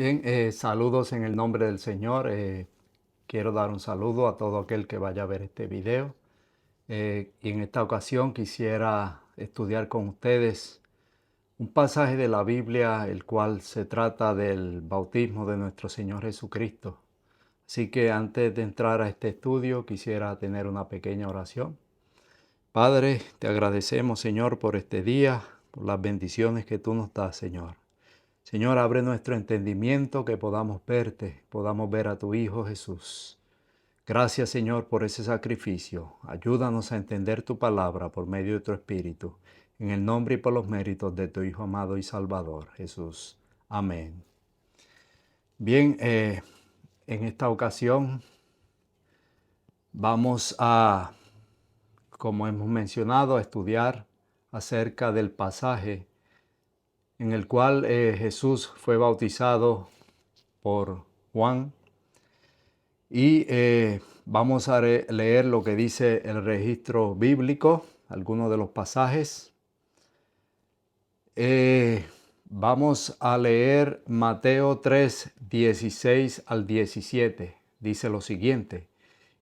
Bien, saludos en el nombre del Señor. Quiero dar un saludo a todo aquel que vaya a ver este video. Y en esta ocasión quisiera estudiar con ustedes un pasaje de la Biblia, el cual se trata del bautismo de nuestro Señor Jesucristo. Así que antes de entrar a este estudio, quisiera tener una pequeña oración. Padre, te agradecemos, Señor, por este día, por las bendiciones que tú nos das, Señor. Señor, abre nuestro entendimiento, que podamos verte, podamos ver a tu Hijo Jesús. Gracias, Señor, por ese sacrificio. Ayúdanos a entender tu palabra por medio de tu Espíritu. En el nombre y por los méritos de tu Hijo amado y Salvador, Jesús. Amén. Bien, en esta ocasión vamos a, como hemos mencionado, a estudiar acerca del pasaje en el cual Jesús fue bautizado por Juan. Y vamos a leer lo que dice el registro bíblico, algunos de los pasajes. Vamos a leer Mateo 3, 16 al 17. Dice lo siguiente: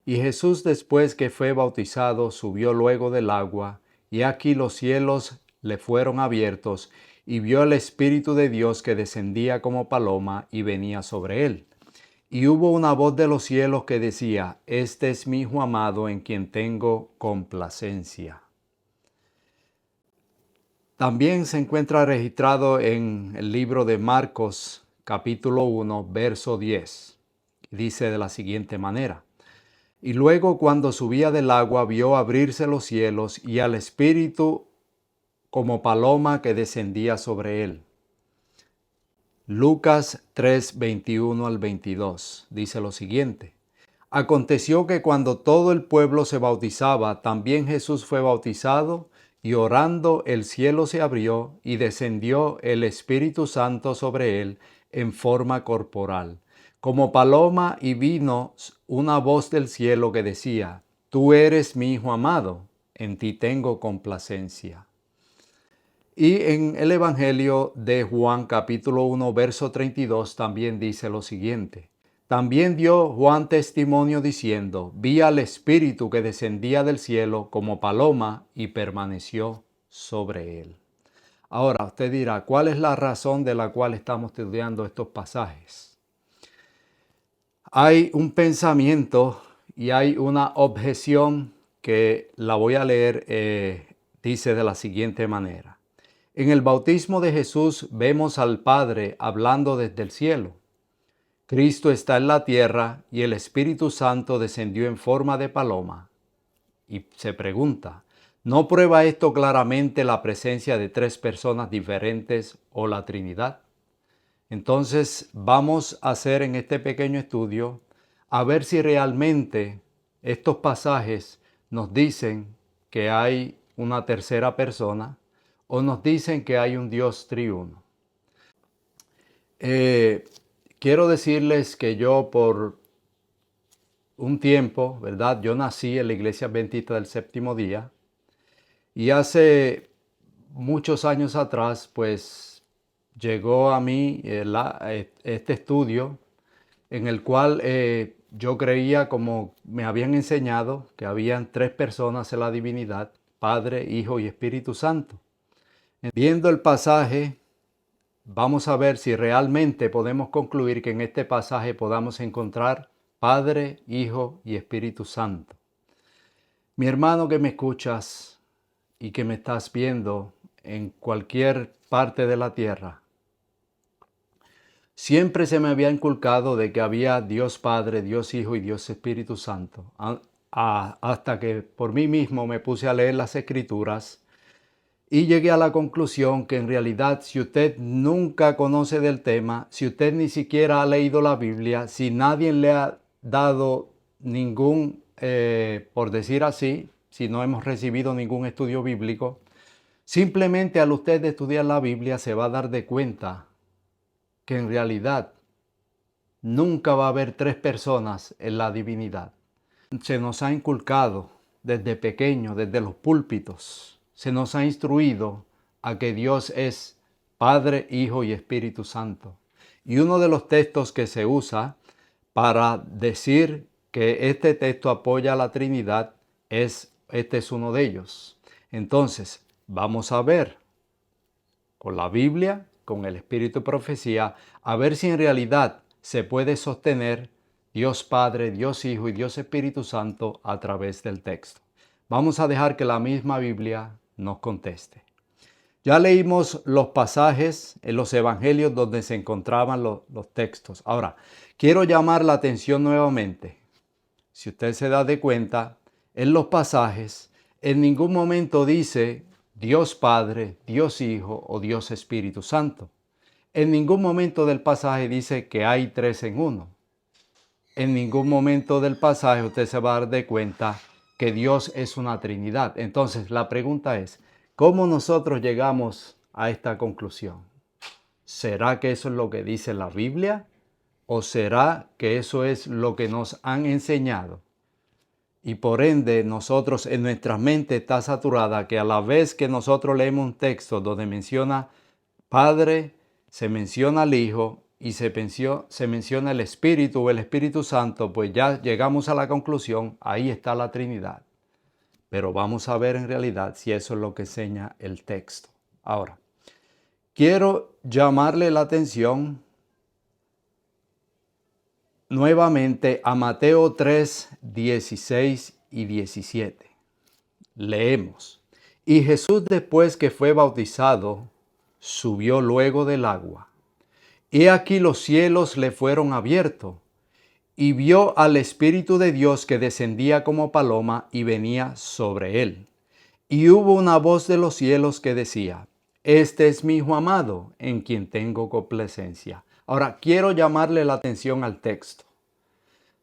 Y Jesús, después que fue bautizado, subió luego del agua, y aquí los cielos le fueron abiertos, y vio al Espíritu de Dios que descendía como paloma y venía sobre él. Y hubo una voz de los cielos que decía: Este es mi Hijo amado, en quien tengo complacencia. También se encuentra registrado en el libro de Marcos, capítulo 1, verso 10. Dice de la siguiente manera: Y luego, cuando subía del agua, vio abrirse los cielos y al Espíritu como paloma que descendía sobre él. Lucas 3, 21 al 22 dice lo siguiente: Aconteció que cuando todo el pueblo se bautizaba, también Jesús fue bautizado, y orando el cielo se abrió, y descendió el Espíritu Santo sobre él en forma corporal, como paloma, y vino una voz del cielo que decía: Tú eres mi Hijo amado, en ti tengo complacencia. Y en el Evangelio de Juan capítulo 1 verso 32 también dice lo siguiente: También dio Juan testimonio diciendo: Vi al Espíritu que descendía del cielo como paloma y permaneció sobre él. Ahora usted dirá, ¿cuál es la razón de la cual estamos estudiando estos pasajes? Hay un pensamiento y hay una objeción que la voy a leer, dice de la siguiente manera: En el bautismo de Jesús vemos al Padre hablando desde el cielo. Cristo está en la tierra y el Espíritu Santo descendió en forma de paloma. Y se pregunta, ¿no prueba esto claramente la presencia de tres personas diferentes o la Trinidad? Entonces vamos a hacer en este pequeño estudio a ver si realmente estos pasajes nos dicen que hay una tercera persona o nos dicen que hay un Dios triuno. Quiero decirles que yo por un tiempo, ¿verdad? Yo nací en la Iglesia Adventista del Séptimo Día y hace muchos años atrás, pues llegó a mí este estudio en el cual yo creía, como me habían enseñado, que habían tres personas en la divinidad: Padre, Hijo y Espíritu Santo. Viendo el pasaje, vamos a ver si realmente podemos concluir que en este pasaje podamos encontrar Padre, Hijo y Espíritu Santo. Mi hermano que me escuchas y que me estás viendo en cualquier parte de la tierra, siempre se me había inculcado de que había Dios Padre, Dios Hijo y Dios Espíritu Santo, hasta que por mí mismo me puse a leer las Escrituras y llegué a la conclusión que en realidad, si usted nunca conoce del tema, si usted ni siquiera ha leído la Biblia, si nadie le ha dado ningún, por decir así, si no hemos recibido ningún estudio bíblico, simplemente al usted estudiar la Biblia se va a dar de cuenta que en realidad nunca va a haber tres personas en la divinidad. Se nos ha inculcado desde pequeño, desde los púlpitos, se nos ha instruido a que Dios es Padre, Hijo y Espíritu Santo. Y uno de los textos que se usa para decir que este texto apoya a la Trinidad este es uno de ellos. Entonces, vamos a ver con la Biblia, con el Espíritu de Profecía, a ver si en realidad se puede sostener Dios Padre, Dios Hijo y Dios Espíritu Santo a través del texto. Vamos a dejar que la misma Biblia nos conteste. Ya leímos los pasajes en los evangelios donde se encontraban los textos. Ahora, quiero llamar la atención nuevamente. Si usted se da de cuenta, en los pasajes en ningún momento dice Dios Padre, Dios Hijo o Dios Espíritu Santo. En ningún momento del pasaje dice que hay tres en uno. En ningún momento del pasaje usted se va a dar de cuenta que Dios es una Trinidad. Entonces la pregunta es, ¿cómo nosotros llegamos a esta conclusión? ¿Será que eso es lo que dice la Biblia? ¿O será que eso es lo que nos han enseñado? Y por ende nosotros en nuestra mente está saturada que a la vez que nosotros leemos un texto donde menciona Padre, se menciona al Hijo y se menciona el Espíritu o el Espíritu Santo, pues ya llegamos a la conclusión, ahí está la Trinidad. Pero vamos a ver en realidad si eso es lo que enseña el texto. Ahora, quiero llamarle la atención nuevamente a Mateo 3, 16 y 17. Leemos. Y Jesús, después que fue bautizado, subió luego del agua. He aquí los cielos le fueron abiertos, y vio al Espíritu de Dios que descendía como paloma y venía sobre él. Y hubo una voz de los cielos que decía, este es mi Hijo amado, en quien tengo complacencia. Ahora, quiero llamarle la atención al texto.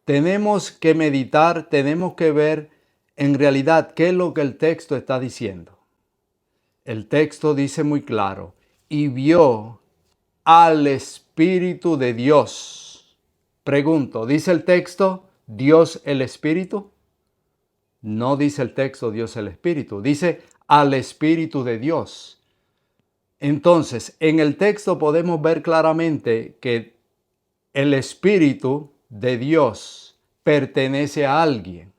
Tenemos que meditar, tenemos que ver en realidad qué es lo que el texto está diciendo. El texto dice muy claro, y vio al Espíritu de Dios. Pregunto, ¿dice el texto Dios el Espíritu? No dice el texto Dios el Espíritu, dice al Espíritu de Dios. Entonces, en el texto podemos ver claramente que el Espíritu de Dios pertenece a alguien,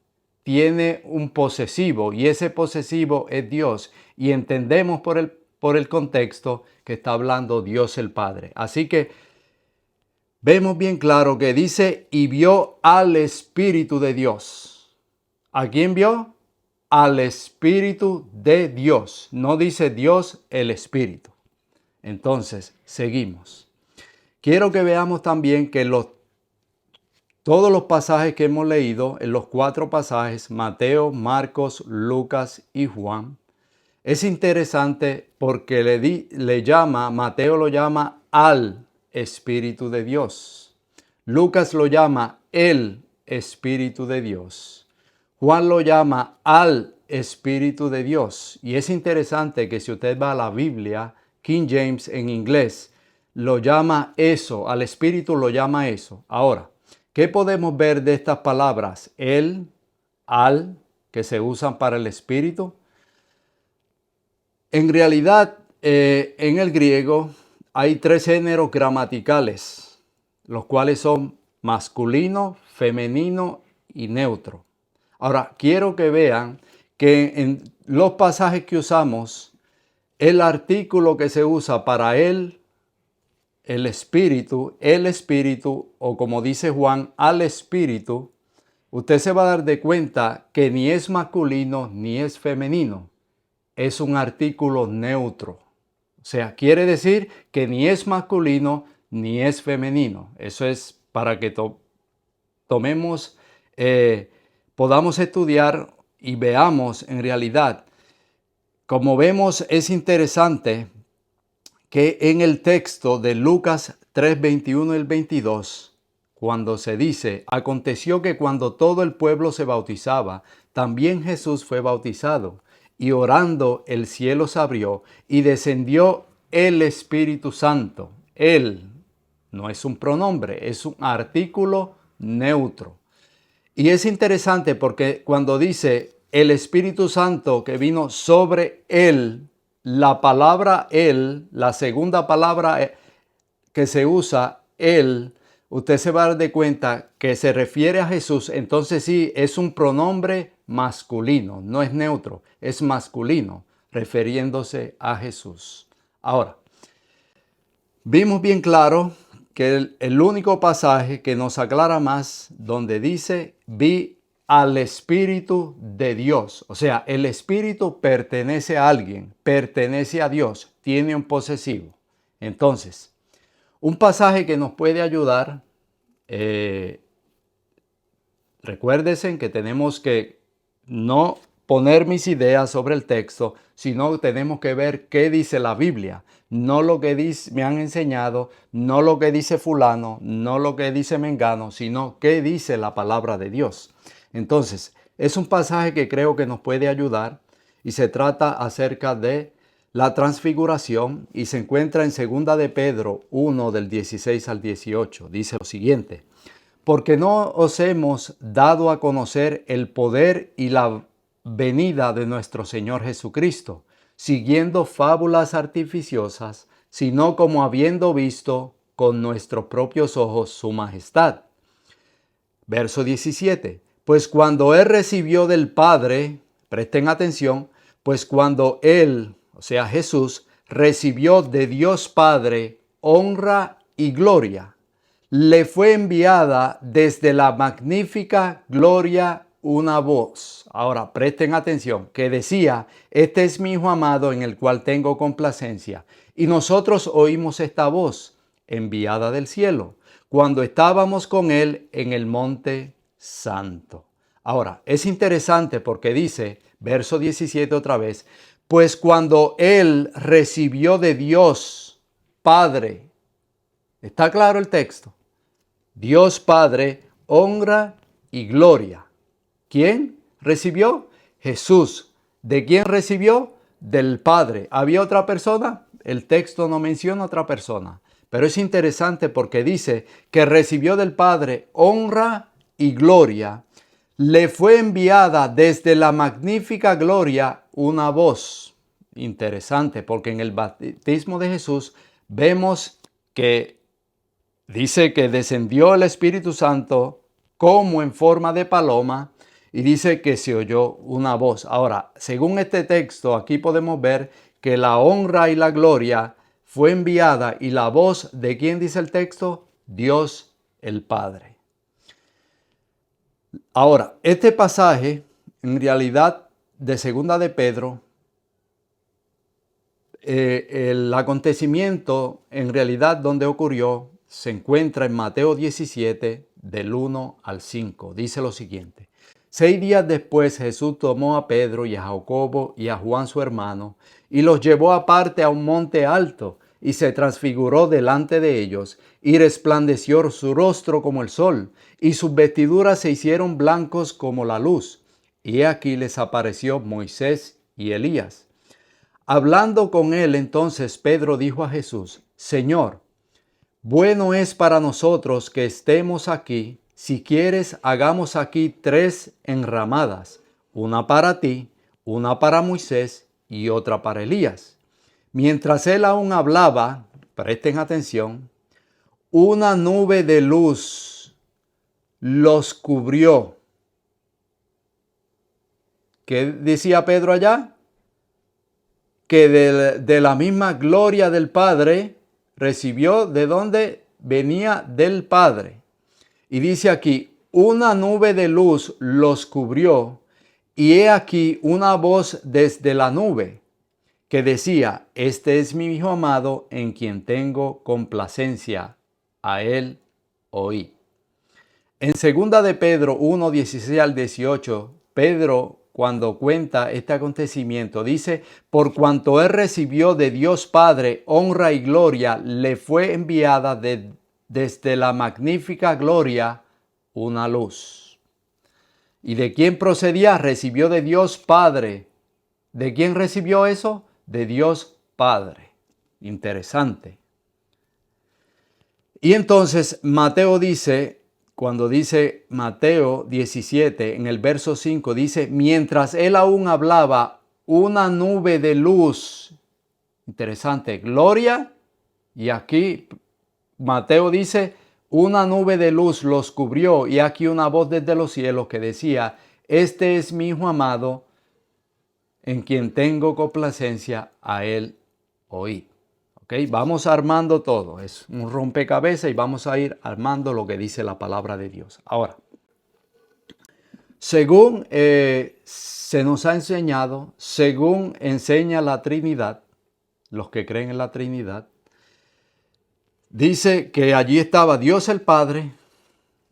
tiene un posesivo y ese posesivo es Dios y entendemos por el contexto que está hablando Dios el Padre. Así que vemos bien claro que dice y vio al Espíritu de Dios. ¿A quién vio? Al Espíritu de Dios. No dice Dios el Espíritu. Entonces, seguimos. Quiero que veamos también que todos los pasajes que hemos leído, en los 4 pasajes, Mateo, Marcos, Lucas y Juan, es interesante porque Mateo lo llama al Espíritu de Dios. Lucas lo llama el Espíritu de Dios. Juan lo llama al Espíritu de Dios. Y es interesante que si usted va a la Biblia, King James en inglés, lo llama eso, al Espíritu lo llama eso. Ahora, ¿qué podemos ver de estas palabras? El, al, que se usan para el Espíritu. En realidad, en el griego hay 3 géneros gramaticales, los cuales son masculino, femenino y neutro. Ahora, quiero que vean que en los pasajes que usamos, el artículo que se usa para el Espíritu, o como dice Juan, al Espíritu, usted se va a dar de cuenta que ni es masculino ni es femenino. Es un artículo neutro. O sea, quiere decir que ni es masculino ni es femenino. Eso es para que podamos estudiar y veamos en realidad. Como vemos, es interesante que en el texto de Lucas 3, 21 y 22, cuando se dice, aconteció que cuando todo el pueblo se bautizaba, también Jesús fue bautizado. Y orando el cielo se abrió y descendió el Espíritu Santo. Él no es un pronombre, es un artículo neutro. Y es interesante porque cuando dice el Espíritu Santo que vino sobre él, la palabra él, la segunda palabra que se usa él, usted se va a dar de cuenta que se refiere a Jesús, entonces sí, es un pronombre masculino, no es neutro, es masculino, refiriéndose a Jesús. Ahora, vimos bien claro que el único pasaje que nos aclara más, donde dice, vi al Espíritu de Dios. O sea, el Espíritu pertenece a alguien, pertenece a Dios, tiene un posesivo. Entonces, un pasaje que nos puede ayudar, recuérdense que tenemos que no poner mis ideas sobre el texto, sino tenemos que ver qué dice la Biblia. No lo que me han enseñado, no lo que dice fulano, no lo que dice mengano, sino qué dice la palabra de Dios. Entonces, es un pasaje que creo que nos puede ayudar y se trata acerca de la transfiguración y se encuentra en 2 de Pedro 1 del 16 al 18. Dice lo siguiente: porque no os hemos dado a conocer el poder y la venida de nuestro Señor Jesucristo, siguiendo fábulas artificiosas, sino como habiendo visto con nuestros propios ojos su majestad. Verso 17. Pues cuando Él recibió del Padre, presten atención, pues cuando Él, o sea Jesús, recibió de Dios Padre honra y gloria, le fue enviada desde la magnífica gloria una voz. Ahora presten atención, que decía, este es mi Hijo amado en el cual tengo complacencia. Y nosotros oímos esta voz enviada del cielo, cuando estábamos con Él en el monte santo. Ahora, es interesante porque dice, verso 17 otra vez, pues cuando Él recibió de Dios Padre, ¿está claro el texto? Dios Padre, honra y gloria. ¿Quién recibió? Jesús. ¿De quién recibió? Del Padre. ¿Había otra persona? El texto no menciona otra persona. Pero es interesante porque dice que recibió del Padre honra y gloria. Le fue enviada desde la magnífica gloria una voz. Interesante porque en el bautismo de Jesús vemos que dice que descendió el Espíritu Santo como en forma de paloma y dice que se oyó una voz. Ahora, según este texto, aquí podemos ver que la honra y la gloria fue enviada y la voz de ¿quién dice el texto? Dios el Padre. Ahora, este pasaje, en realidad, de 2 de Pedro, el acontecimiento, en realidad, donde ocurrió, se encuentra en Mateo 17, del 1 al 5. Dice lo siguiente: 6 días después Jesús tomó a Pedro y a Jacobo y a Juan su hermano y los llevó aparte a un monte alto y se transfiguró delante de ellos y resplandeció su rostro como el sol y sus vestiduras se hicieron blancos como la luz. Y aquí les apareció Moisés y Elías. Hablando con él entonces Pedro dijo a Jesús: Señor, bueno es para nosotros que estemos aquí. Si quieres, hagamos aquí 3 enramadas, una para ti, una para Moisés y otra para Elías. Mientras él aún hablaba, presten atención, una nube de luz los cubrió. ¿Qué decía Pedro allá? Que de la misma gloria del Padre recibió, ¿de dónde? Venía del Padre. Y dice aquí, una nube de luz los cubrió, y he aquí una voz desde la nube que decía, este es mi Hijo amado en quien tengo complacencia, a él oí. En 2 de Pedro 1, 16 al 18, Pedro, cuando cuenta este acontecimiento, dice, por cuanto él recibió de Dios Padre honra y gloria, le fue enviada desde la magnífica gloria una luz. ¿Y de quién procedía? Recibió de Dios Padre. ¿De quién recibió eso? De Dios Padre. Interesante. Y entonces Mateo dice, cuando dice Mateo 17, en el verso 5, dice, mientras él aún hablaba, una nube de luz. Interesante, gloria. Y aquí Mateo dice, una nube de luz los cubrió y aquí una voz desde los cielos que decía, este es mi Hijo amado, en quien tengo complacencia, a él oíd. ¿Okay? Vamos armando todo, es un rompecabezas y vamos a ir armando lo que dice la palabra de Dios. Ahora, según se nos ha enseñado, según enseña la Trinidad, los que creen en la Trinidad, dice que allí estaba Dios el Padre,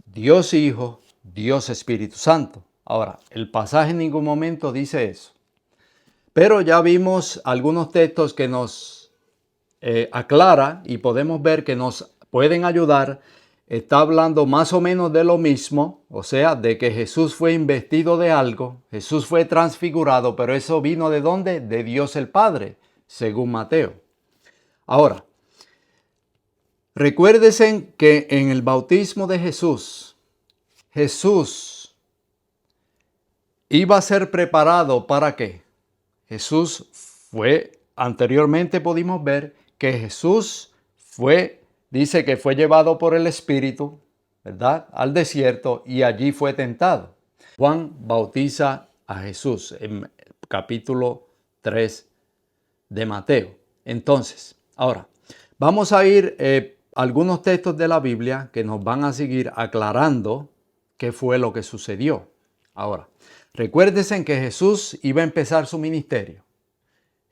Dios Hijo, Dios Espíritu Santo. Ahora, el pasaje en ningún momento dice eso. Pero ya vimos algunos textos que nos aclara y podemos ver que nos pueden ayudar. Está hablando más o menos de lo mismo, o sea, de que Jesús fue investido de algo, Jesús fue transfigurado, pero eso vino ¿de dónde? De Dios el Padre, según Mateo. Ahora, recuérdense que en el bautismo de Jesús, Jesús iba a ser preparado ¿para qué? Jesús fue, anteriormente pudimos ver que Jesús dice que fue llevado por el Espíritu, ¿verdad? Al desierto y allí fue tentado. Juan bautiza a Jesús en capítulo 3 de Mateo. Entonces, ahora, vamos a ir algunos textos de la Biblia que nos van a seguir aclarando qué fue lo que sucedió. Ahora, recuérdense que Jesús iba a empezar su ministerio.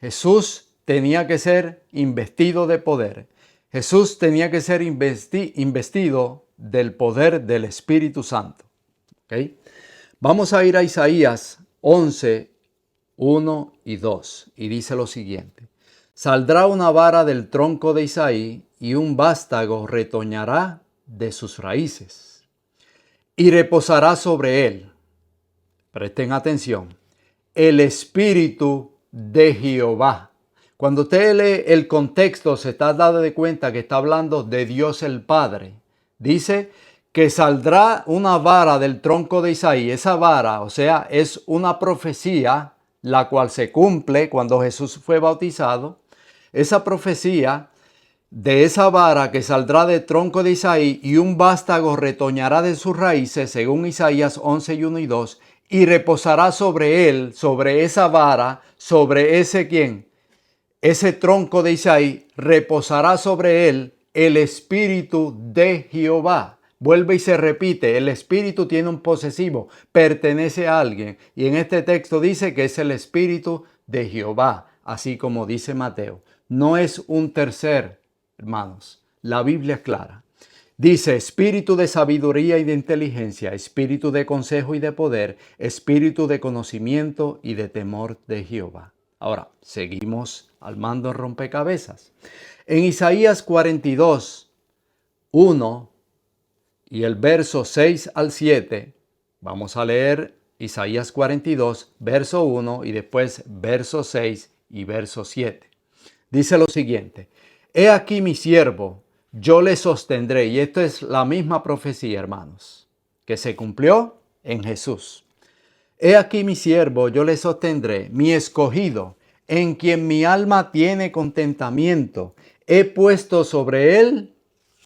Jesús tenía que ser investido de poder. Jesús tenía que ser investido del poder del Espíritu Santo. ¿Okay? Vamos a ir a Isaías 11, 1 y 2. Y dice lo siguiente. Saldrá una vara del tronco de Isaí y un vástago retoñará de sus raíces. Y reposará sobre él. Presten atención. El Espíritu de Jehová. Cuando usted lee el contexto, se está dando de cuenta que está hablando de Dios el Padre. Dice que saldrá una vara del tronco de Isaí. Esa vara, o sea, es una profecía, la cual se cumple cuando Jesús fue bautizado. Esa profecía de esa vara que saldrá del tronco de Isaí y un vástago retoñará de sus raíces, según Isaías 11, 1 y 2, y reposará sobre él, sobre esa vara, sobre ese ¿quién? Ese tronco de Isaí, reposará sobre él el Espíritu de Jehová. Vuelve y se repite, el Espíritu tiene un posesivo, pertenece a alguien. Y en este texto dice que es el Espíritu de Jehová, así como dice Mateo. No es un tercer, hermanos. La Biblia es clara. Dice, espíritu de sabiduría y de inteligencia, espíritu de consejo y de poder, espíritu de conocimiento y de temor de Jehová. Ahora, seguimos armando el rompecabezas. En Isaías 42, 1 y el verso 6 al 7, vamos a leer Isaías 42, verso 1 y después verso 6 y verso 7. Dice lo siguiente, he aquí mi siervo, yo le sostendré. Y esto es la misma profecía, hermanos, que se cumplió en Jesús. He aquí mi siervo, yo le sostendré, mi escogido, en quien mi alma tiene contentamiento. He puesto sobre él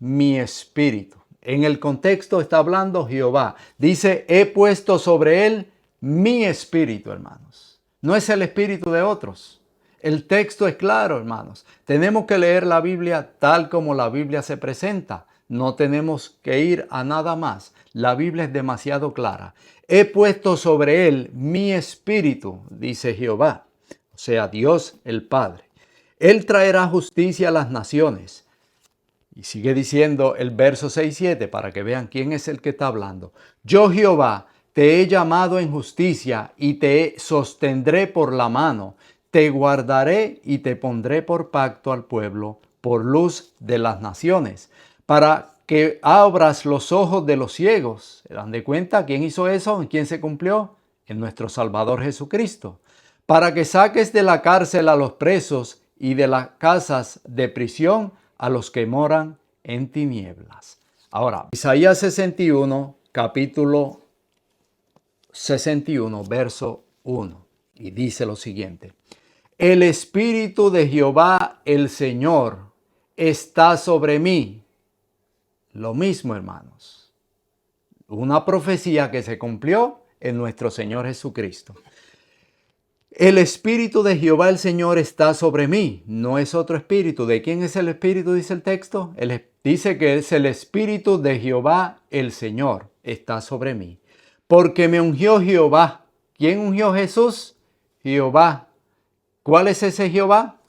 mi espíritu. En el contexto está hablando Jehová. Dice, he puesto sobre él mi espíritu, hermanos. No es el espíritu de otros. El texto es claro, hermanos. Tenemos que leer la Biblia tal como la Biblia se presenta. No tenemos que ir a nada más. La Biblia es demasiado clara. He puesto sobre él mi espíritu, dice Jehová. O sea, Dios el Padre. Él traerá justicia a las naciones. Y sigue diciendo el verso 6-7 para que vean quién es el que está hablando. Yo, Jehová, te he llamado en justicia y te sostendré por la mano. Te guardaré y te pondré por pacto al pueblo, por luz de las naciones, para que abras los ojos de los ciegos. ¿Se dan de cuenta quién hizo eso? ¿En quién se cumplió? En nuestro Salvador Jesucristo. Para que saques de la cárcel a los presos y de las casas de prisión a los que moran en tinieblas. Ahora, Isaías 61, capítulo 61, verso 1. Y dice lo siguiente. El Espíritu de Jehová el Señor está sobre mí. lo mismo, hermanos. Una profecía que se cumplió en nuestro Señor Jesucristo. El Espíritu de Jehová el Señor está sobre mí. No es otro espíritu. ¿De quién es el Espíritu? Dice el texto. Dice que es el Espíritu de Jehová el Señor está sobre mí. Porque me ungió Jehová. ¿Quién ungió a Jesús? Jehová. ¿Cuál es ese Jehová?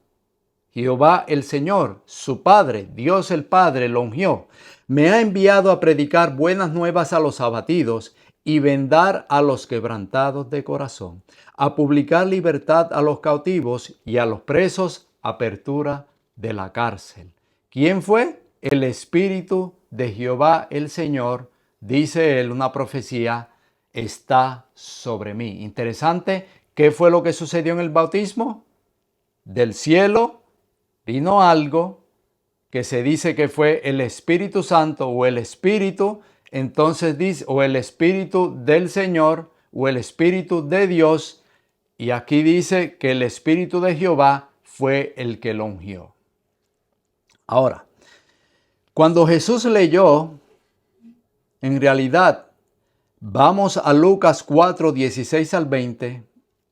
Jehová el Señor, su Padre, Dios el Padre, lo ungió. Me ha enviado a predicar buenas nuevas a los abatidos y vendar a los quebrantados de corazón, a publicar libertad a los cautivos y a los presos, apertura de la cárcel. ¿Quién fue? El Espíritu de Jehová el Señor, dice él, una profecía, está sobre mí. Interesante, ¿qué fue lo que sucedió en el bautismo? Del cielo vino algo que se dice que fue el Espíritu Santo o el Espíritu, entonces dice, o el Espíritu del Señor o el Espíritu de Dios, y aquí dice que el Espíritu de Jehová fue el que lo ungió. Ahora, cuando Jesús leyó, en realidad, vamos a Lucas 4, 16 al 20,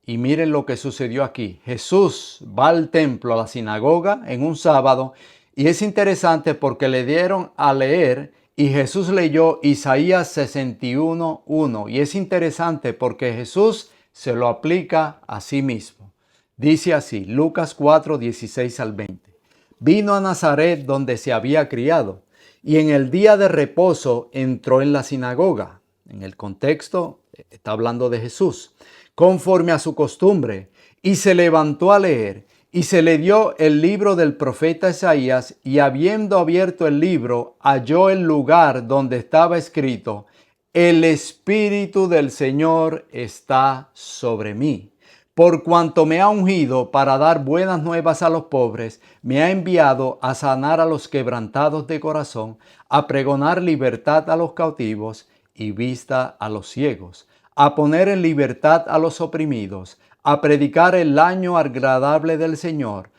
y miren lo que sucedió aquí. Jesús va al templo, a la sinagoga, en un sábado, y es interesante porque le dieron a leer y Jesús leyó Isaías 61, 1. Y es interesante porque Jesús se lo aplica a sí mismo. Dice así, Lucas 4, 16 al 20. Vino a Nazaret donde se había criado, y en el día de reposo entró en la sinagoga. En el contexto está hablando de Jesús, conforme a su costumbre, y se levantó a leer, y se le dio el libro del profeta Isaías, y habiendo abierto el libro, halló el lugar donde estaba escrito, el Espíritu del Señor está sobre mí, por cuanto me ha ungido para dar buenas nuevas a los pobres, me ha enviado a sanar a los quebrantados de corazón, a pregonar libertad a los cautivos y vista a los ciegos, a poner en libertad a los oprimidos, a predicar el año agradable del Señor.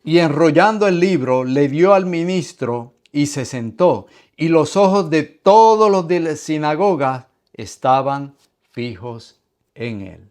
Y enrollando el libro, le dio al ministro y se sentó. Y los ojos de todos los de la sinagoga estaban fijos en él.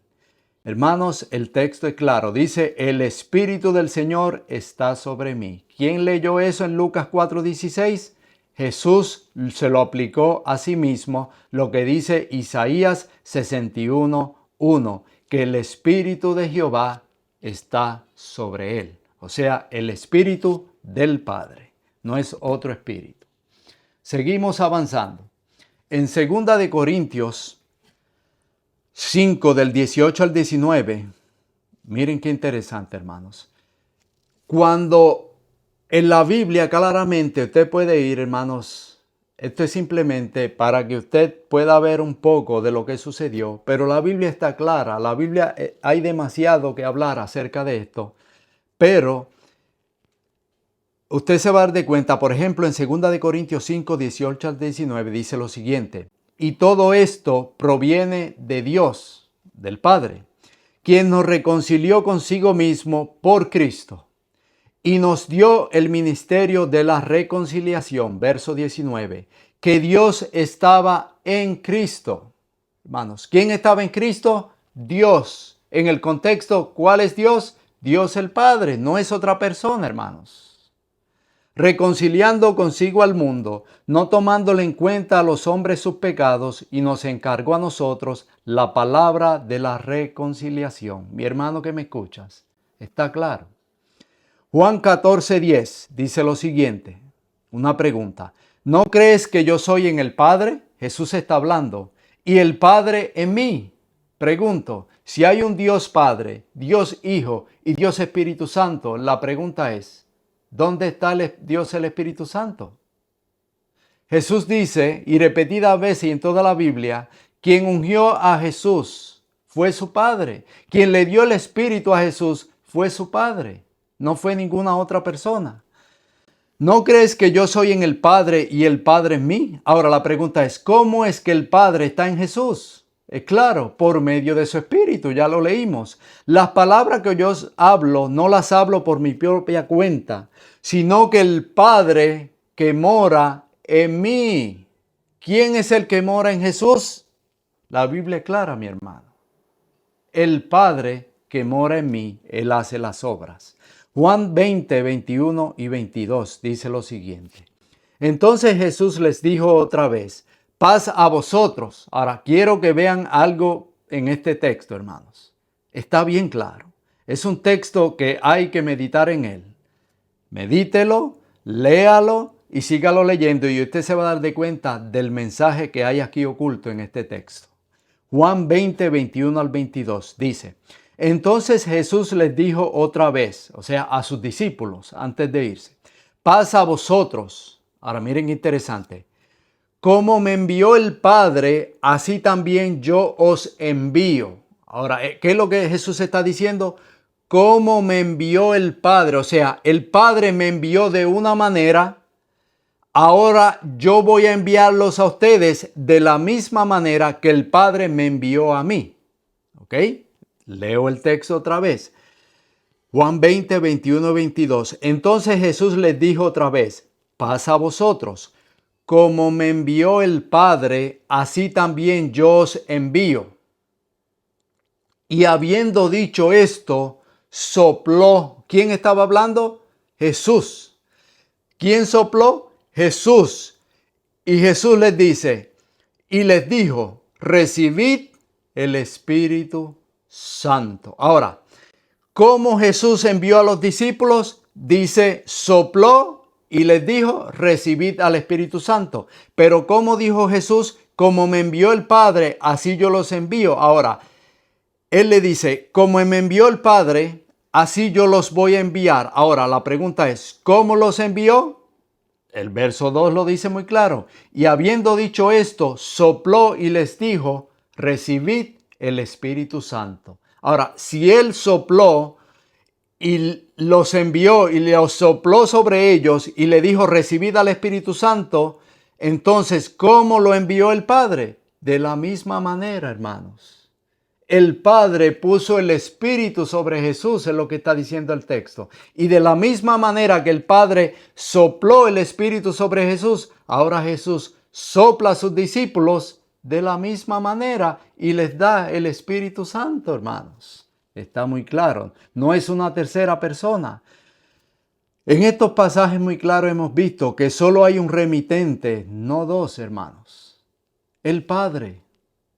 Hermanos, el texto es claro. Dice, el Espíritu del Señor está sobre mí. ¿Quién leyó eso en Lucas 4:16? Jesús se lo aplicó a sí mismo, lo que dice Isaías 61:1, que el Espíritu de Jehová está sobre él. O sea, el Espíritu del Padre, no es otro espíritu. Seguimos avanzando. En 2 de Corintios 5, del 18 al 19, miren qué interesante, hermanos. Cuando en la Biblia claramente usted puede ir, hermanos, esto es simplemente para que usted pueda ver un poco de lo que sucedió, pero la Biblia está clara, la Biblia hay demasiado que hablar acerca de esto, pero usted se va a dar de cuenta, por ejemplo, en 2 de Corintios 5, 18 al 19, dice lo siguiente, y todo esto proviene de Dios, del Padre, quien nos reconcilió consigo mismo por Cristo y nos dio el ministerio de la reconciliación, verso 19, que Dios estaba en Cristo. Hermanos, ¿quién estaba en Cristo? Dios. En el contexto, ¿cuál es Dios? Dios el Padre, no es otra persona, hermanos. Reconciliando consigo al mundo, no tomándole en cuenta a los hombres sus pecados, y nos encargó a nosotros la palabra de la reconciliación. Mi hermano que me escuchas, ¿está claro? Juan 14:10 dice lo siguiente, una pregunta. ¿No crees que yo soy en el Padre? Jesús está hablando. ¿Y el Padre en mí? Pregunto, si hay un Dios Padre, Dios Hijo y Dios Espíritu Santo, la pregunta es, ¿dónde está Dios el Espíritu Santo? Jesús dice, y repetidas veces en toda la Biblia, quien ungió a Jesús fue su Padre. Quien le dio el Espíritu a Jesús fue su Padre. No fue ninguna otra persona. ¿No crees que yo soy en el Padre y el Padre en mí? Ahora la pregunta es, ¿cómo es que el Padre está en Jesús? Es claro, por medio de su Espíritu, ya lo leímos. Las palabras que yo hablo, no las hablo por mi propia cuenta, sino que el Padre que mora en mí. ¿Quién es el que mora en Jesús? La Biblia es clara, mi hermano. El Padre que mora en mí, Él hace las obras. Juan 20, 21 y 22 dice lo siguiente. Entonces Jesús les dijo otra vez, paz a vosotros. Ahora, quiero que vean algo en este texto, hermanos. Está bien claro. Es un texto que hay que meditar en él. Medítelo, léalo y sígalo leyendo y usted se va a dar de cuenta del mensaje que hay aquí oculto en este texto. Juan 20, 21 al 22 dice, entonces Jesús les dijo otra vez, o sea, a sus discípulos antes de irse, paz a vosotros. Ahora miren qué interesante. Como me envió el Padre, así también yo os envío. Ahora, ¿qué es lo que Jesús está diciendo? Como me envió el Padre, o sea, el Padre me envió de una manera, ahora yo voy a enviarlos a ustedes de la misma manera que el Padre me envió a mí. ¿Ok? Leo el texto otra vez. Juan 20, 21, 22. Entonces Jesús les dijo otra vez, paz a vosotros. Como me envió el Padre, así también yo os envío. Y habiendo dicho esto, sopló. ¿Quién estaba hablando? Jesús. ¿Quién sopló? Jesús. Y Jesús les dice, y les dijo, recibid el Espíritu Santo. Ahora, ¿cómo Jesús envió a los discípulos? Dice, sopló y les dijo, recibid al Espíritu Santo. Pero ¿cómo dijo Jesús? Como me envió el Padre, así yo los envío. Ahora, Él le dice, como me envió el Padre, así yo los voy a enviar. Ahora, la pregunta es, ¿cómo los envió? El verso 2 lo dice muy claro. Y habiendo dicho esto, sopló y les dijo, recibid el Espíritu Santo. Ahora, si Él sopló y los envió y los sopló sobre ellos y le dijo, recibid al Espíritu Santo, entonces, ¿cómo lo envió el Padre? De la misma manera, hermanos. El Padre puso el Espíritu sobre Jesús, es lo que está diciendo el texto. Y de la misma manera que el Padre sopló el Espíritu sobre Jesús, ahora Jesús sopla a sus discípulos de la misma manera y les da el Espíritu Santo, hermanos. Está muy claro. No es una tercera persona. En estos pasajes muy claros hemos visto que solo hay un remitente, no dos, hermanos. El Padre.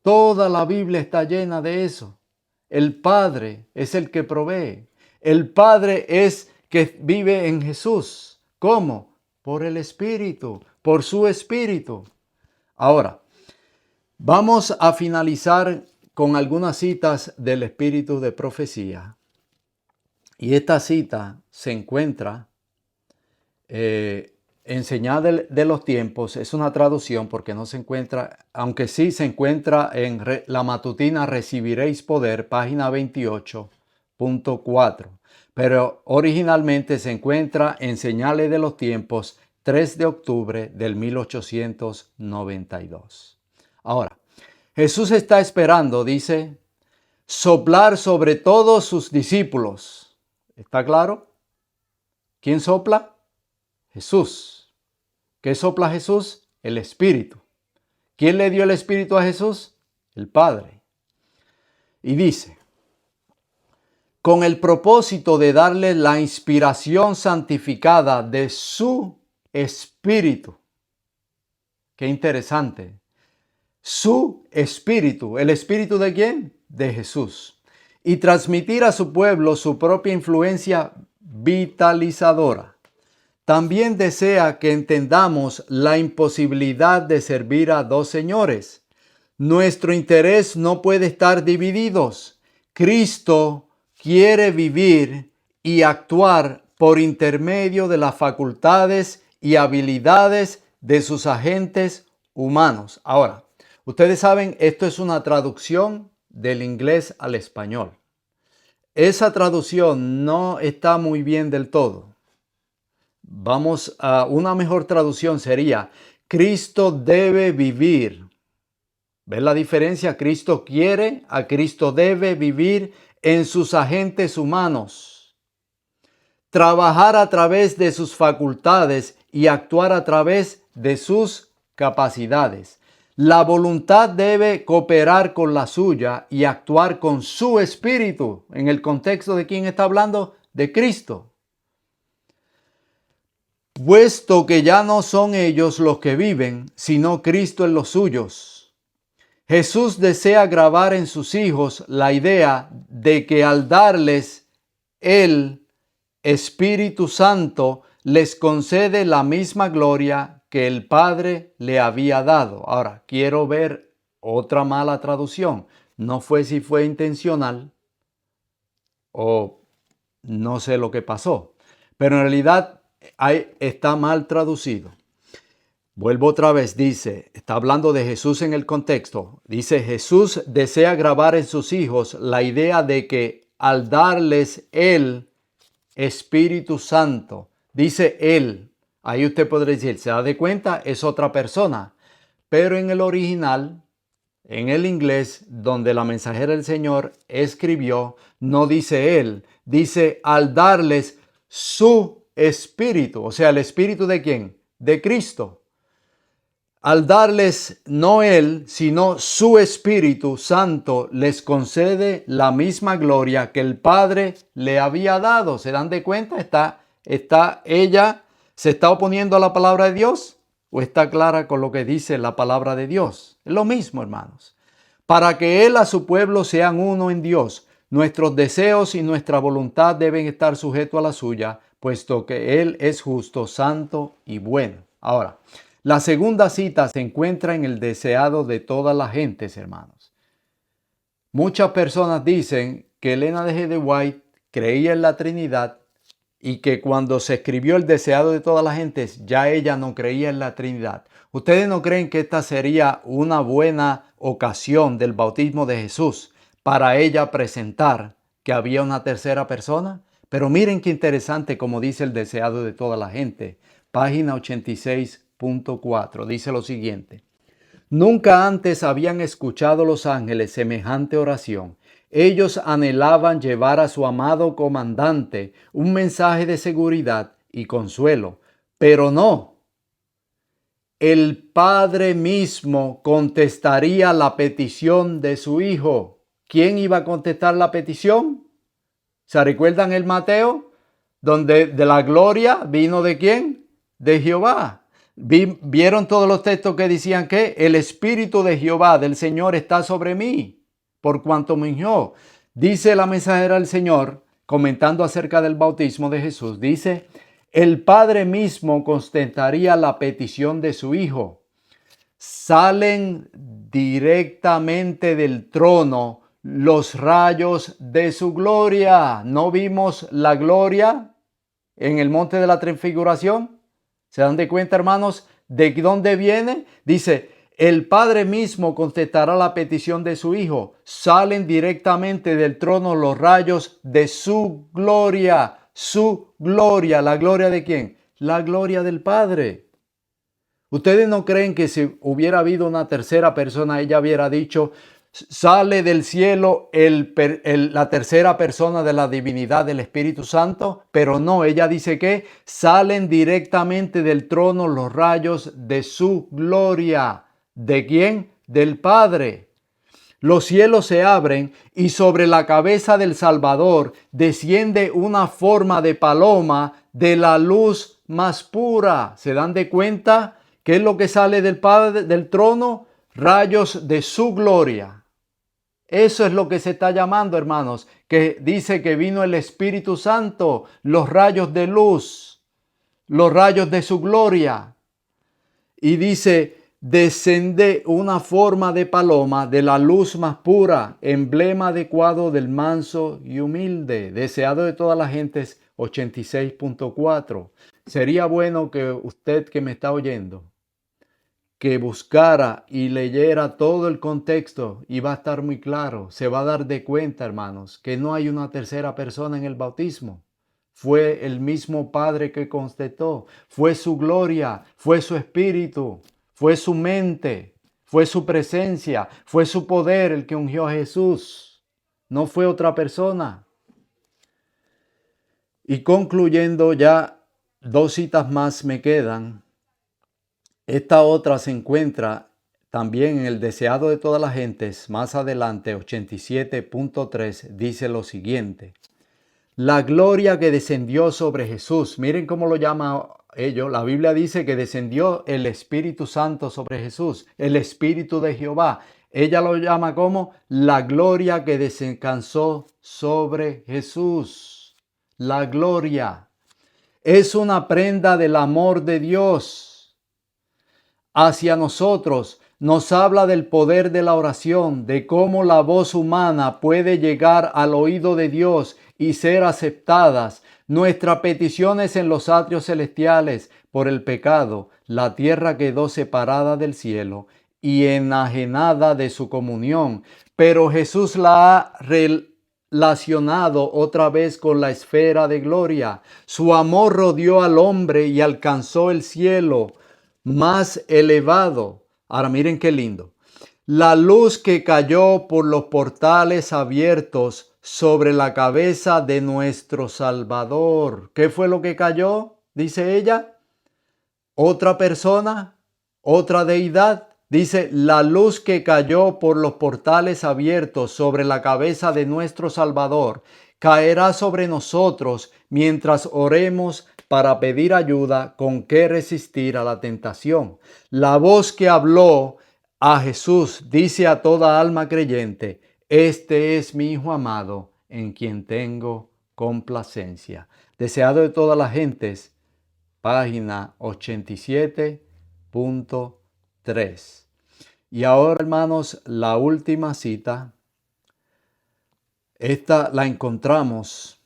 Toda la Biblia está llena de eso. El Padre es el que provee. El Padre es que vive en Jesús. ¿Cómo? Por el Espíritu, por su Espíritu. Ahora, vamos a finalizar con algunas citas del Espíritu de Profecía. Y esta cita se encuentra en Señal de los Tiempos. Es una traducción porque no se encuentra, aunque sí se encuentra en la matutina Recibiréis Poder, página 28.4. Pero originalmente se encuentra en Señales de los Tiempos, 3 de octubre del 1892. Ahora, Jesús está esperando, dice, soplar sobre todos sus discípulos. ¿Está claro? ¿Quién sopla? Jesús. ¿Qué sopla Jesús? El Espíritu. ¿Quién le dio el Espíritu a Jesús? El Padre. Y dice, con el propósito de darle la inspiración santificada de su Espíritu. Qué interesante. Su Espíritu. ¿El Espíritu de quién? De Jesús. Y transmitir a su pueblo su propia influencia vitalizadora. También desea que entendamos la imposibilidad de servir a dos señores. Nuestro interés no puede estar divididos. Cristo quiere vivir y actuar por intermedio de las facultades y habilidades de sus agentes humanos. Ahora, ustedes saben, esto es una traducción del inglés al español. Esa traducción no está muy bien del todo. Vamos a una mejor traducción sería, Cristo debe vivir. ¿Ves la diferencia? Cristo quiere, a Cristo debe vivir en sus agentes humanos. Trabajar a través de sus facultades y actuar a través de sus capacidades. La voluntad debe cooperar con la suya y actuar con su espíritu. ¿En el contexto de quién está hablando? De Cristo. Puesto que ya no son ellos los que viven, sino Cristo en los suyos. Jesús desea grabar en sus hijos la idea de que al darles el Espíritu Santo les concede la misma gloria que el Padre le había dado. Ahora, quiero ver otra mala traducción. No fue si fue intencional o no sé lo que pasó, pero en realidad ahí está mal traducido. Vuelvo otra vez, dice, está hablando de Jesús en el contexto. Dice, Jesús desea grabar en sus hijos la idea de que al darles el Espíritu Santo, dice Él, ahí usted podría decir, ¿se da de cuenta? Es otra persona. Pero en el original, en el inglés, donde la mensajera del Señor escribió, no dice Él, dice al darles su Espíritu. O sea, ¿el Espíritu de quién? De Cristo. Al darles no Él, sino su Espíritu Santo, les concede la misma gloria que el Padre le había dado. ¿Se dan de cuenta? ¿Ella se está oponiendo a la palabra de Dios? ¿O está clara con lo que dice la palabra de Dios? Es lo mismo, hermanos. Para que Él a su pueblo sean uno en Dios, nuestros deseos y nuestra voluntad deben estar sujetos a la suya, puesto que Él es justo, santo y bueno. Ahora, la segunda cita se encuentra en el deseado de todas las gentes, hermanos. Muchas personas dicen que Elena de G. White creía en la Trinidad y que cuando se escribió el deseado de todas las gentes, ya ella no creía en la Trinidad. ¿Ustedes no creen que esta sería una buena ocasión del bautismo de Jesús para ella presentar que había una tercera persona? Pero miren qué interesante como dice el deseado de toda la gente. Página 86.4 dice lo siguiente. Nunca antes habían escuchado los ángeles semejante oración. Ellos anhelaban llevar a su amado comandante un mensaje de seguridad y consuelo, pero no. El Padre mismo contestaría la petición de su Hijo. ¿Quién iba a contestar la petición? ¿Se recuerdan el Mateo? Donde de la gloria vino ¿de quién? De Jehová. ¿Vieron todos los textos que decían que el Espíritu de Jehová, del Señor, está sobre mí, por cuanto me ungió? Dice la mensajera del Señor, comentando acerca del bautismo de Jesús, dice, el Padre mismo contestaría la petición de su Hijo. Salen directamente del trono los rayos de su gloria. ¿No vimos la gloria en el monte de la transfiguración? ¿Se dan de cuenta, hermanos, de dónde viene? Dice, el Padre mismo contestará la petición de su Hijo. Salen directamente del trono los rayos de su gloria. Su gloria. ¿La gloria de quién? La gloria del Padre. ¿Ustedes no creen que si hubiera habido una tercera persona, ella hubiera dicho, sale del cielo la tercera persona de la divinidad del Espíritu Santo? Pero no, ella dice que salen directamente del trono los rayos de su gloria. ¿De quién? Del Padre. Los cielos se abren y sobre la cabeza del Salvador desciende una forma de paloma de la luz más pura. ¿Se dan de cuenta? ¿Qué es lo que sale del Padre, del trono? Rayos de su gloria. Eso es lo que se está llamando, hermanos, que dice que vino el Espíritu Santo, los rayos de luz, los rayos de su gloria. Y dice, descende una forma de paloma de la luz más pura, emblema adecuado del manso y humilde, deseado de todas las gentes, 86.4. Sería bueno que usted que me está oyendo, que buscara y leyera todo el contexto y va a estar muy claro. Se va a dar de cuenta, hermanos, que no hay una tercera persona en el bautismo. Fue el mismo Padre que contestó. Fue su gloria, fue su espíritu, fue su mente, fue su presencia, fue su poder el que ungió a Jesús. No fue otra persona. Y concluyendo ya 2 citas más me quedan. Esta otra se encuentra también en el deseado de todas las gentes, más adelante, 87.3, dice lo siguiente. La gloria que descendió sobre Jesús. Miren cómo lo llama ellos. La Biblia dice que descendió el Espíritu Santo sobre Jesús, el Espíritu de Jehová. Ella lo llama como la gloria que descansó sobre Jesús. La gloria es una prenda del amor de Dios hacia nosotros. Nos habla del poder de la oración, de cómo la voz humana puede llegar al oído de Dios y ser aceptadas. Nuestras peticiones en los atrios celestiales por el pecado, la tierra quedó separada del cielo y enajenada de su comunión. Pero Jesús la ha relacionado otra vez con la esfera de gloria. Su amor rodeó al hombre y alcanzó el cielo más elevado. Ahora miren qué lindo. La luz que cayó por los portales abiertos sobre la cabeza de nuestro Salvador. ¿Qué fue lo que cayó? Dice ella. ¿Otra persona? ¿Otra deidad? Dice, la luz que cayó por los portales abiertos sobre la cabeza de nuestro Salvador caerá sobre nosotros mientras oremos para pedir ayuda con que resistir a la tentación. La voz que habló a Jesús dice a toda alma creyente, este es mi Hijo amado en quien tengo complacencia. Deseado de todas las gentes, página 87.3. Y ahora, hermanos, la última cita. Esta la encontramos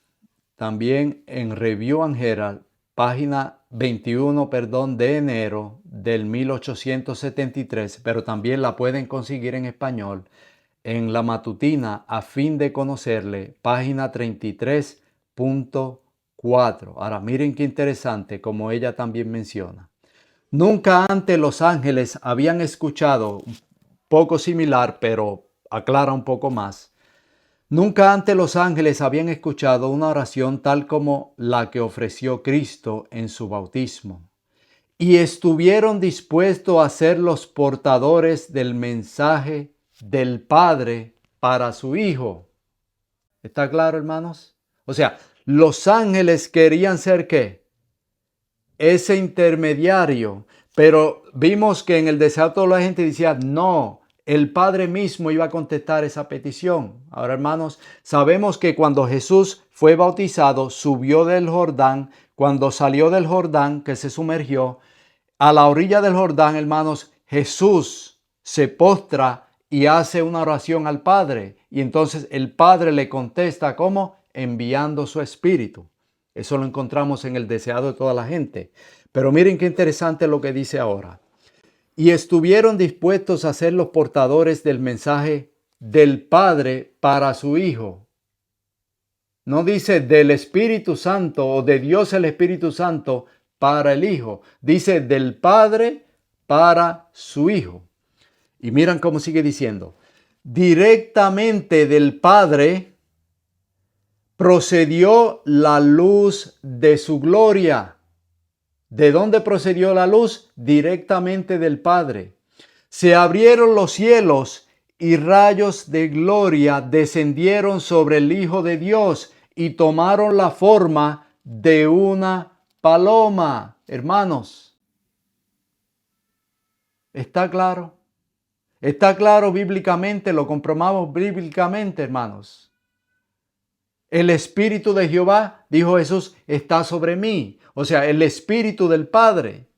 también en Review and Herald, página 21, de enero del 1873, pero también la pueden conseguir en español en la matutina A fin de conocerle, página 33.4. Ahora miren qué interesante como ella también menciona. Nunca antes los ángeles habían escuchado, un poco similar, pero aclara un poco más. Nunca antes los ángeles habían escuchado una oración tal como la que ofreció Cristo en su bautismo. Y estuvieron dispuestos a ser los portadores del mensaje del Padre para su Hijo. ¿Está claro, hermanos? O sea, los ángeles querían ser ¿qué? Ese intermediario. Pero vimos que en el deseo de toda la gente decía, no, el Padre mismo iba a contestar esa petición. Ahora, hermanos, sabemos que cuando Jesús fue bautizado, subió del Jordán. Cuando salió del Jordán, que se sumergió, a la orilla del Jordán, hermanos, Jesús se postra y hace una oración al Padre. Y entonces el Padre le contesta, ¿cómo? Enviando su Espíritu. Eso lo encontramos en el deseado de toda la gente. Pero miren qué interesante lo que dice ahora. Y estuvieron dispuestos a ser los portadores del mensaje del Padre para su Hijo. No dice del Espíritu Santo o de Dios el Espíritu Santo para el Hijo. Dice del Padre para su Hijo. Y miran cómo sigue diciendo. Directamente del Padre procedió la luz de su gloria. ¿De dónde procedió la luz? Directamente del Padre. Se abrieron los cielos y rayos de gloria descendieron sobre el Hijo de Dios y tomaron la forma de una paloma. Hermanos, ¿está claro? ¿Está claro bíblicamente? Lo comprobamos bíblicamente, hermanos. El Espíritu de Jehová, dijo Jesús, está sobre mí. O sea, el Espíritu del Padre.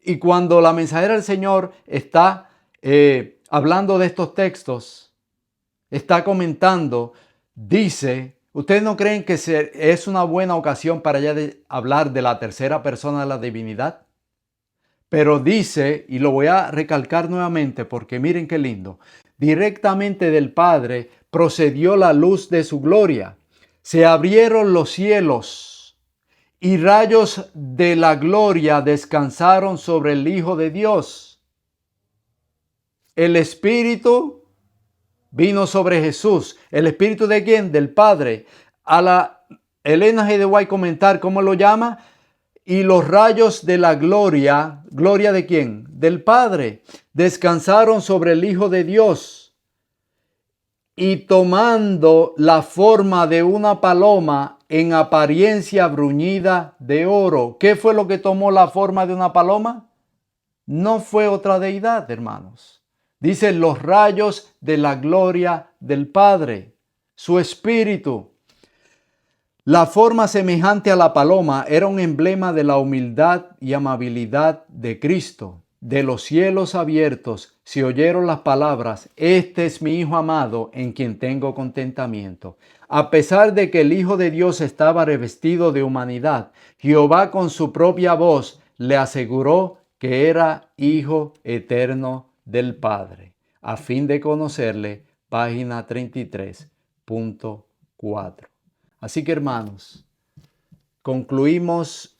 Y cuando la mensajera del Señor está hablando de estos textos, está comentando, dice, ¿ustedes no creen que es una buena ocasión para ya hablar de la tercera persona de la divinidad? Pero dice, y lo voy a recalcar nuevamente porque miren qué lindo, directamente del Padre procedió la luz de su gloria. Se abrieron los cielos y rayos de la gloria descansaron sobre el Hijo de Dios. El Espíritu vino sobre Jesús. ¿El Espíritu de quién? Del Padre. A la Elena G. de White comentar cómo lo llama. Y los rayos de la gloria, ¿gloria de quién? Del Padre, descansaron sobre el Hijo de Dios. Y tomando la forma de una paloma en apariencia bruñida de oro. ¿Qué fue lo que tomó la forma de una paloma? No fue otra deidad, hermanos. Dice los rayos de la gloria del Padre, su espíritu. La forma semejante a la paloma era un emblema de la humildad y amabilidad de Cristo. De los cielos abiertos se oyeron las palabras: este es mi Hijo amado en quien tengo contentamiento. A pesar de que el Hijo de Dios estaba revestido de humanidad, Jehová con su propia voz le aseguró que era Hijo eterno del Padre. A fin de conocerle, página 33.4. Así que, hermanos, concluimos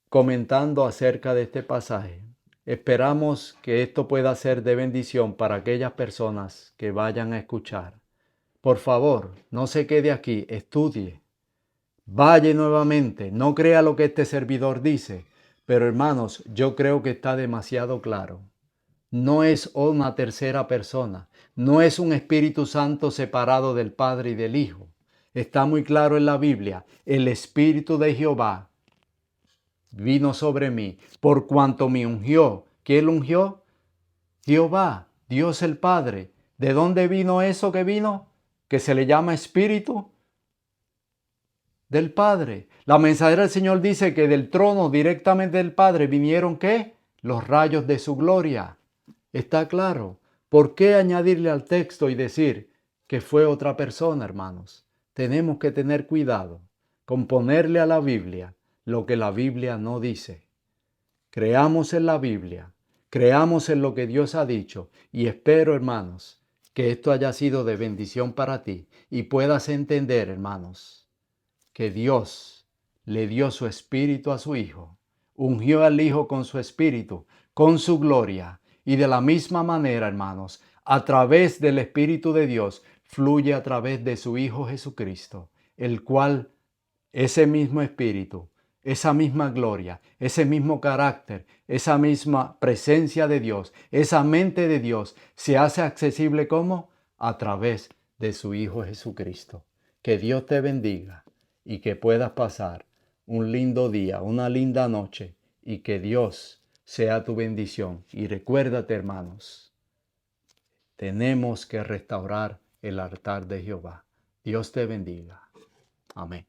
comentando acerca de este pasaje. Esperamos que esto pueda ser de bendición para aquellas personas que vayan a escuchar. Por favor, no se quede aquí, estudie. Vaya nuevamente, no crea lo que este servidor dice. Pero hermanos, yo creo que está demasiado claro. No es una tercera persona, no es un Espíritu Santo separado del Padre y del Hijo. Está muy claro en la Biblia: el Espíritu de Jehová vino sobre mí, por cuanto me ungió. ¿Quién lo ungió? Jehová, Dios el Padre. ¿De dónde vino eso que vino? Que se le llama Espíritu del Padre. La mensajera del Señor dice que del trono directamente del Padre vinieron, ¿qué? Los rayos de su gloria. Está claro. ¿Por qué añadirle al texto y decir que fue otra persona, hermanos? Tenemos que tener cuidado con ponerle a la Biblia lo que la Biblia no dice. Creamos en la Biblia, creamos en lo que Dios ha dicho, y espero, hermanos, que esto haya sido de bendición para ti y puedas entender, hermanos, que Dios le dio su espíritu a su Hijo, ungió al Hijo con su espíritu, con su gloria, y de la misma manera, hermanos, a través del Espíritu de Dios, fluye a través de su Hijo Jesucristo, el cual, ese mismo espíritu, esa misma gloria, ese mismo carácter, esa misma presencia de Dios, esa mente de Dios, se hace accesible ¿cómo? A través de su Hijo Jesucristo. Que Dios te bendiga y que puedas pasar un lindo día, una linda noche, y que Dios sea tu bendición. Y recuérdate, hermanos, tenemos que restaurar el altar de Jehová. Dios te bendiga. Amén.